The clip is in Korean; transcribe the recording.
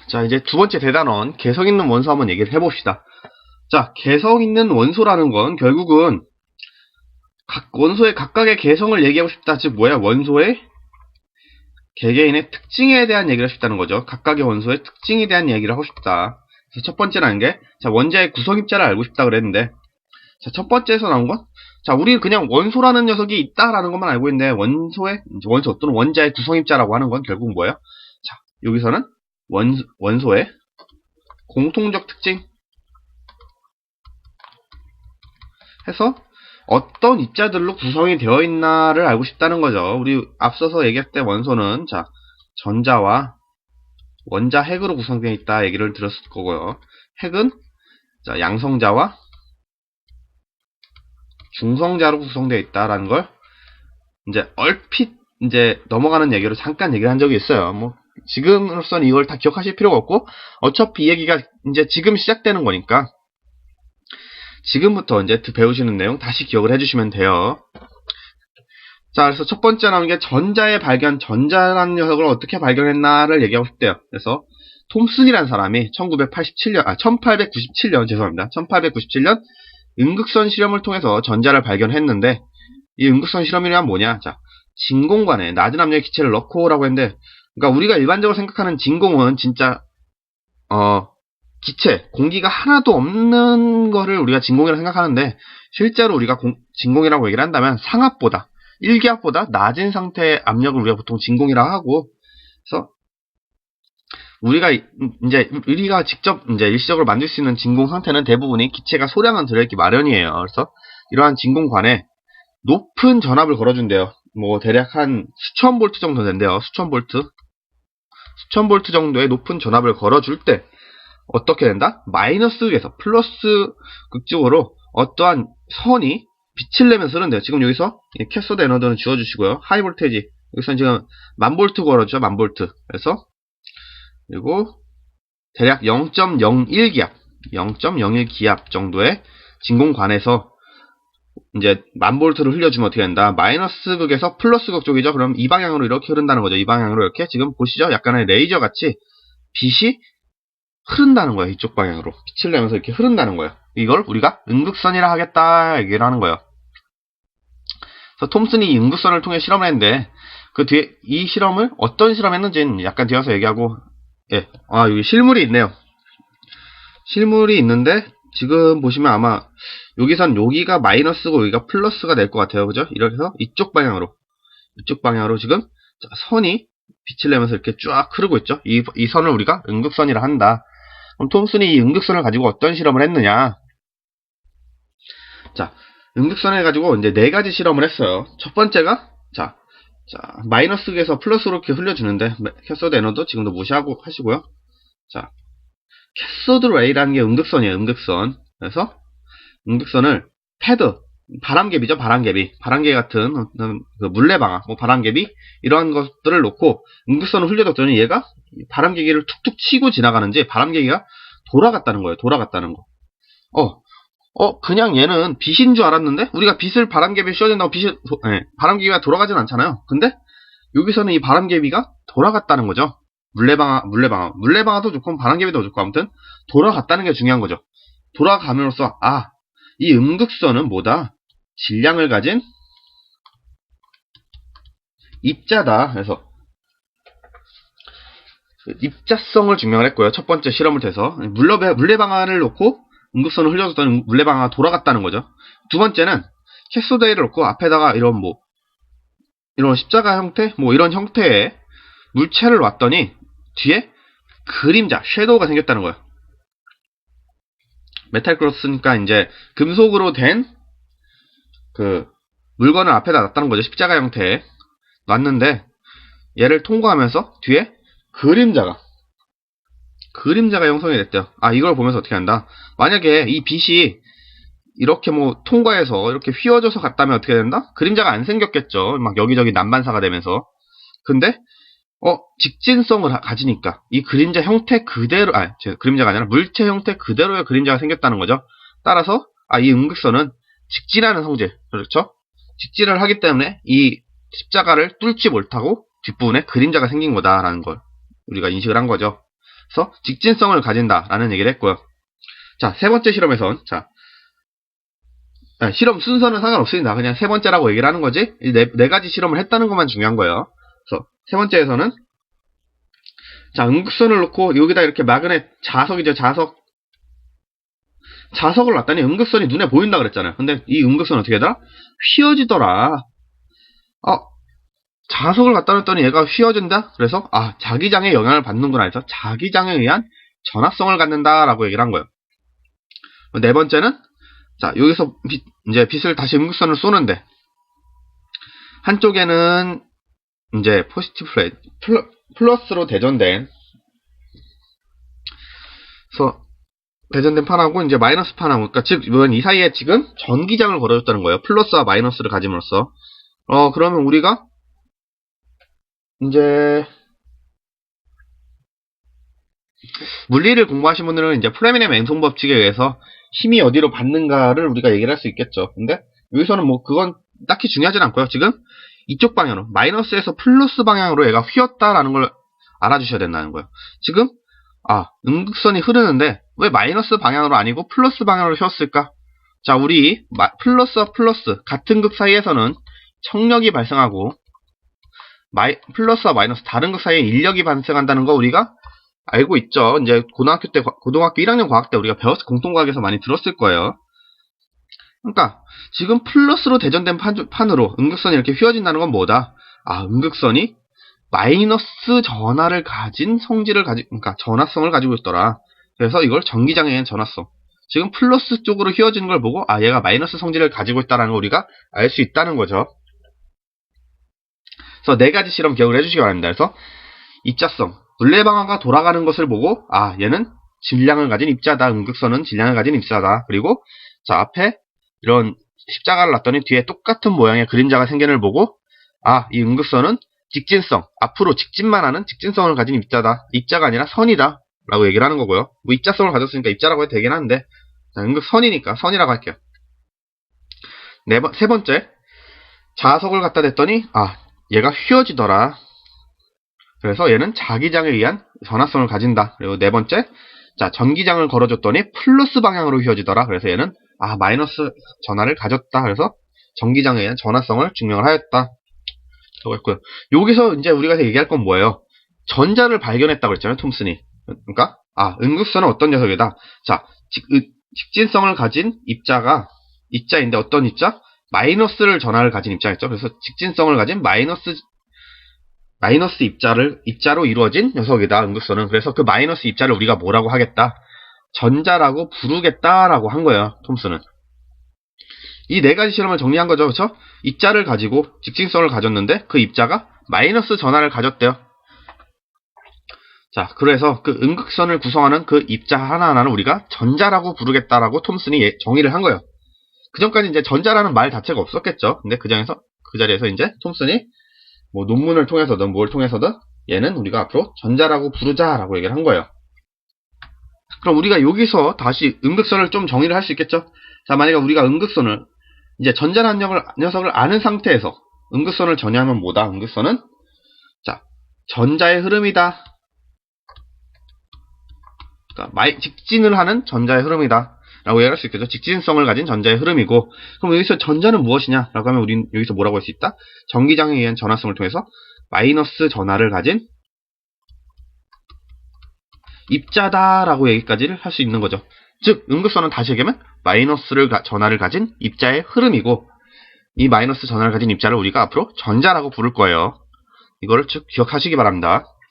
자, 이제 두 번째 대단원, 개성 있는 원소 한번 얘기를 해봅시다. 자, 개성 있는 원소라는 건 결국은 각 원소의 각각의 개성을 얘기하고 싶다. 즉 뭐야? 원소의 개개인의 특징에 대한 얘기를 하고 싶다는 거죠. 각각의 원소의 특징에 대한 얘기를 하고 싶다. 그래서 첫 번째라는 게, 자, 원자의 구성입자를 알고 싶다 그랬는데, 자, 첫 번째에서 나온 건, 자, 우리는 그냥 원소라는 녀석이 있다라는 것만 알고 있는데, 원소 또는 원자의 구성입자라고 하는 건 결국 뭐예요? 자, 여기서는 원소의 공통적 특징 해서 어떤 입자들로 구성이 되어 있나를 알고 싶다는 거죠. 우리 앞서서 얘기했을 때 원소는, 자, 전자와 원자 핵으로 구성되어 있다 얘기를 들었을 거고요. 핵은, 자, 양성자와 중성자로 구성되어 있다라는 걸 이제 얼핏 이제 넘어가는 얘기로 잠깐 얘기를 한 적이 있어요. 뭐 지금으로서는 이걸 다 기억하실 필요가 없고, 어차피 이 얘기가 이제 지금 시작되는 거니까 지금부터 이제 배우시는 내용 다시 기억을 해주시면 돼요. 자, 그래서 첫 번째 나오는 게 전자의 발견, 전자라는 녀석을 어떻게 발견했나를 얘기하고 싶대요. 그래서 톰슨이라는 사람이 1897년 음극선 실험을 통해서 전자를 발견했는데, 이 음극선 실험이란 뭐냐? 자, 진공관에 낮은 압력의 기체를 넣고라고 했는데, 그러니까 우리가 일반적으로 생각하는 진공은 진짜 기체, 공기가 하나도 없는 거를 우리가 진공이라고 생각하는데, 실제로 우리가 진공이라고 얘기를 한다면 상압보다, 1기압보다 낮은 상태의 압력을 우리가 보통 진공이라고 하고, 그래서 우리가 직접 이제 일시적으로 만들 수 있는 진공 상태는 대부분이 기체가 소량은 들어있기 마련이에요. 그래서 이러한 진공관에 높은 전압을 걸어준대요. 뭐 대략 한 수천 볼트 정도 된대요. 수천 볼트 정도의 높은 전압을 걸어줄 때 어떻게 된다? 마이너스에서 플러스 극적으로 어떠한 선이 빛을 내면서 흐른대요. 지금 여기서 캐소드 에너드는 지워주시고요. 하이 볼테이지, 여기서는 지금 1000볼트 걸어주죠. 1000볼트. 그래서 그리고 대략 0.01기압 정도의 진공관에서 이제 1000볼트를 흘려주면 어떻게 된다? 마이너스 극에서 플러스 극 쪽이죠. 그럼 이 방향으로 이렇게 흐른다는 거죠. 이 방향으로 이렇게 지금 보시죠. 약간의 레이저 같이 빛이 흐른다는 거예요. 이쪽 방향으로 빛을 내면서 이렇게 흐른다는 거예요. 이걸 우리가 음극선이라 하겠다 얘기를 하는 거예요. 그래서 톰슨이 이 음극선을 통해 실험을 했는데, 그 뒤에 이 실험을 어떤 실험했는지는 약간 뒤에서 얘기하고, 예, 여기 실물이 있네요. 실물이 있는데 지금 보시면 아마 여기선 여기가 마이너스고 여기가 플러스가 될 것 같아요. 그죠? 이렇게 해서 이쪽 방향으로 지금 선이 빛을 내면서 이렇게 쫙 흐르고 있죠. 이 선을 우리가 음극선이라 한다. 그럼 톰슨이 이 음극선을 가지고 어떤 실험을 했느냐? 자, 음극선을 가지고 이제 4가지 실험을 했어요. 첫 번째가, 자, 마이너스에서 플러스로 이렇게 흘려주는데, 캐소드 에너드 지금도 무시하고 하시고요. 자, 캐소드 레이라는 게 음극선이에요. 음극선. 그래서 음극선을 패드, 바람개비죠. 바람개비 같은 그 물레방아, 뭐 바람개비 이러한 것들을 놓고 음극선을 흘려줬더니 얘가 바람개기를 툭툭 치고 지나가는지 바람개기가 돌아갔다는 거예요. 그냥 얘는 빛인 줄 알았는데, 우리가 빛을 바람개비에 씌워진다고 바람개비가 돌아가진 않잖아요. 근데 여기서는 이 바람개비가 돌아갔다는 거죠. 물레방아도 좋고 바람개비도 좋고 아무튼 돌아갔다는 게 중요한 거죠. 돌아감으로써 이 음극선은 뭐다? 질량을 가진 입자다. 그래서 입자성을 증명을 했고요. 첫 번째 실험을 통해서 물레방아를 놓고 음극선을 흘려줬더니 물레방아가 돌아갔다는 거죠. 두 번째는 캐소드레이를 놓고 앞에다가 이런 십자가 형태, 이런 형태의 물체를 놨더니 뒤에 그림자, 섀도우가 생겼다는 거예요. 메탈 크로스니까 이제 금속으로 된 그 물건을 앞에다 놨다는 거죠. 십자가 형태에 놨는데 얘를 통과하면서 뒤에 그림자가 형성이 됐대요. 이걸 보면서 어떻게 한다? 만약에 이 빛이 이렇게 통과해서 이렇게 휘어져서 갔다면 어떻게 된다? 그림자가 안 생겼겠죠. 막 여기저기 난반사가 되면서. 근데 직진성을 가지니까 이 그림자 형태 그대로, 그림자가 아니라 물체 형태 그대로의 그림자가 생겼다는 거죠. 따라서 이 음극선은 직진하는 성질, 그렇죠? 직진을 하기 때문에 이 십자가를 뚫지 못하고 뒷부분에 그림자가 생긴 거다라는 걸 우리가 인식을 한 거죠. 그래서 직진성을 가진다라는 얘기를 했고요. 자, 세 번째 실험에선 실험 순서는 상관없습니다. 그냥 세 번째라고 얘기를 하는 거지. 이 네 가지 실험을 했다는 것만 중요한 거예요. 그래서 세 번째에서는 자, 음극선을 놓고 여기다 이렇게 마그넷 자석이죠. 자석을 놨더니 음극선이 눈에 보인다 그랬잖아요. 근데 이 음극선 어떻게 되더라? 휘어지더라. 자석을 갖다 놨더니 얘가 휘어진다? 그래서 자기장에 영향을 받는구나 해서 자기장에 의한 전하성을 갖는다라고 얘기를 한 거예요. 네 번째는 자, 여기서 이제 빛을 다시 음극선을 쏘는데 한쪽에는 이제 포지티브 플러스로 대전된 판하고 이제 마이너스 판하고, 그러니까 즉 이 사이에 지금 전기장을 걸어줬다는 거예요. 플러스와 마이너스를 가짐으로써. 그러면 우리가 이제 물리를 공부하신 분들은 이제 프레미넴 앵송 법칙에 의해서 힘이 어디로 받는가를 우리가 얘기를 할 수 있겠죠. 근데 여기서는 뭐 그건 딱히 중요하진 않고요. 지금 이쪽 방향으로 마이너스에서 플러스 방향으로 얘가 휘었다라는 걸 알아주셔야 된다는 거예요. 지금 음극선이 흐르는데 왜 마이너스 방향으로 아니고 플러스 방향으로 휘었을까? 자, 우리 플러스와 플러스 같은 극 사이에서는 청력이 발생하고 플러스와 마이너스 다른 극 사이에 인력이 발생한다는 거 우리가 알고 있죠. 이제 고등학교 1학년 과학 때 우리가 공통과학에서 많이 들었을 거예요. 그러니까 지금 플러스로 대전된 판으로 음극선이 이렇게 휘어진다는 건 뭐다? 음극선이 마이너스 전하를 가진 그러니까 전하성을 가지고 있더라. 그래서 이걸 전기장에 의한 전하성. 지금 플러스 쪽으로 휘어지는 걸 보고 얘가 마이너스 성질을 가지고 있다는 걸 우리가 알 수 있다는 거죠. 그래서 네 가지 실험 기억을 해주시기 바랍니다. 그래서 입자성, 물레방아가 돌아가는 것을 보고 얘는 질량을 가진 입자다. 음극선은 질량을 가진 입자다. 그리고 자, 앞에 이런 십자가를 놨더니 뒤에 똑같은 모양의 그림자가 생긴 걸 보고 이 음극선은 직진성, 앞으로 직진만 하는 직진성을 가진 입자다. 입자가 아니라 선이다 라고 얘기를 하는 거고요. 뭐 입자성을 가졌으니까 입자라고 해도 되긴 한데 음극선이니까 선이라고 할게요. 세 번째, 자석을 갖다 댔더니 얘가 휘어지더라. 그래서 얘는 자기장에 의한 전하성을 가진다. 그리고 네 번째, 자, 전기장을 걸어줬더니 플러스 방향으로 휘어지더라. 그래서 얘는 마이너스 전하를 가졌다. 그래서 전기장에 의한 전하성을 증명을 하였다. 했고요. 여기서 이제 우리가 얘기할 건 뭐예요? 전자를 발견했다고 그랬잖아요, 톰슨이. 그러니까 음극선은 어떤 녀석이다. 자, 직진성을 가진 입자인데 어떤 입자? 마이너스를 전하를 가진 입자겠죠. 그래서 직진성을 가진 마이너스 입자로 이루어진 녀석이다, 음극선은. 그래서 그 마이너스 입자를 우리가 뭐라고 하겠다? 전자라고 부르겠다라고 한 거예요, 톰슨은. 이 네 가지 실험을 정리한 거죠, 그렇죠? 입자를 가지고 직진성을 가졌는데 그 입자가 마이너스 전하를 가졌대요. 자, 그래서 그 음극선을 구성하는 그 입자 하나하나는 우리가 전자라고 부르겠다라고 톰슨이 정의를 한 거예요. 그 전까지 이제 전자라는 말 자체가 없었겠죠. 근데 그 자리에서 이제 톰슨이 뭐 논문을 통해서든 뭘 통해서든 얘는 우리가 앞으로 전자라고 부르자라고 얘기를 한 거예요. 그럼 우리가 여기서 다시 음극선을 좀 정의를 할 수 있겠죠. 자, 만약에 우리가 음극선을 이제 전자라는 녀석을 아는 상태에서 음극선을 정의하면 뭐다? 음극선은 자, 전자의 흐름이다. 그러니까 직진을 하는 전자의 흐름이다 라고 얘기할 수 있겠죠. 직진성을 가진 전자의 흐름이고, 그럼 여기서 전자는 무엇이냐 라고 하면 우리는 여기서 뭐라고 할 수 있다? 전기장에 의한 전하성을 통해서 마이너스 전하를 가진 입자다 라고 얘기까지를 할 수 있는 거죠. 즉 음극선은 다시 얘기하면 전하를 가진 입자의 흐름이고, 이 마이너스 전하를 가진 입자를 우리가 앞으로 전자라고 부를 거예요. 이거를 즉 기억하시기 바랍니다.